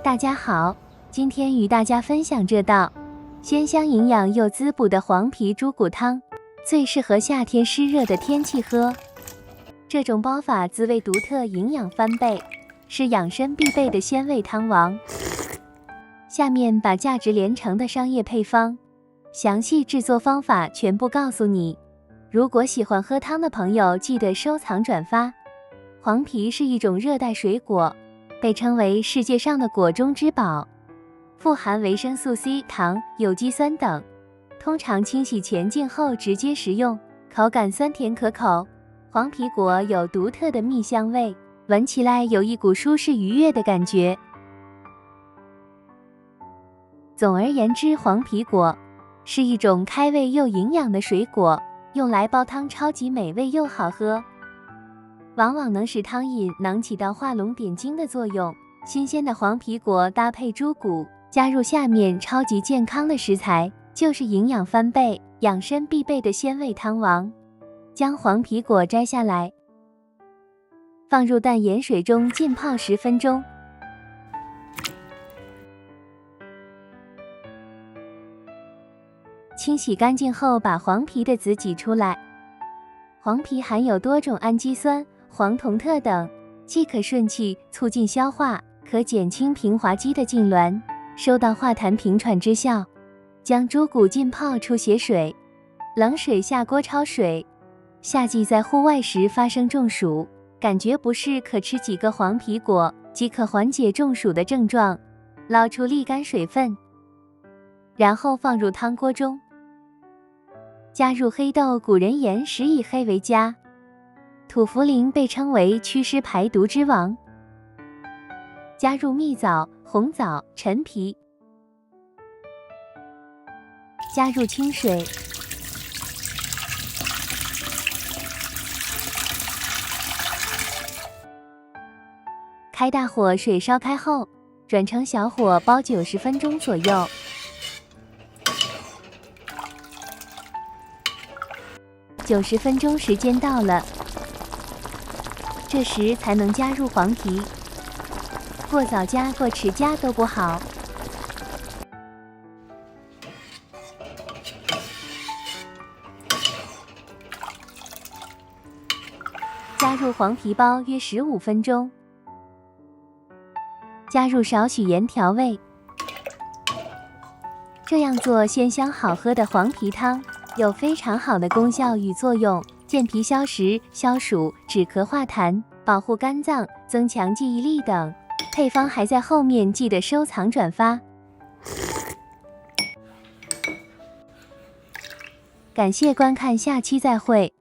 大家好，今天与大家分享这道鲜香营养又滋补的黄皮猪骨汤，最适合夏天湿热的天气喝。这种煲法滋味独特，营养翻倍，是养生必备的鲜味汤王。下面把价值连城的商业配方、详细制作方法全部告诉你。如果喜欢喝汤的朋友，记得收藏转发。黄皮是一种热带水果，被称为世界上的果中之宝，富含维生素 C、糖、有机酸等。通常清洗前净后直接食用，口感酸甜可口。黄皮果有独特的蜜香味，闻起来有一股舒适愉悦的感觉。总而言之，黄皮果是一种开胃又营养的水果，用来煲汤超级美味又好喝，往往能使汤饮能起到画龙点睛的作用。新鲜的黄皮果搭配猪骨，加入下面超级健康的食材，就是营养翻倍、养生必备的鲜味汤王。将黄皮果摘下来，放入淡盐水中浸泡10分钟。清洗干净后，把黄皮的籽挤出来。黄皮含有多种氨基酸、黄酮特等，既可顺气促进消化，可减轻平滑肌的痉挛，收到化痰平喘之效。将猪骨浸泡出血水，冷水下锅焯水。夏季在户外时发生中暑，感觉不适，可吃几个黄皮果即可缓解中暑的症状。捞出沥干水分，然后放入汤锅中，加入黑豆、古人言时以黑为佳。土茯苓被称为祛湿排毒之王。加入蜜枣、红枣、陈皮，加入清水，开大火，水烧开后，转成小火煲90分钟左右。90分钟时间到了，这时才能加入黄皮，过早加过迟加都不好。加入黄皮煲约15分钟。加入少许盐调味，这样做鲜香好喝的黄皮汤有非常好的功效与作用，健脾消食、消暑、止咳化痰、保护肝脏、增强记忆力等。配方还在后面，记得收藏转发。感谢观看，下期再会。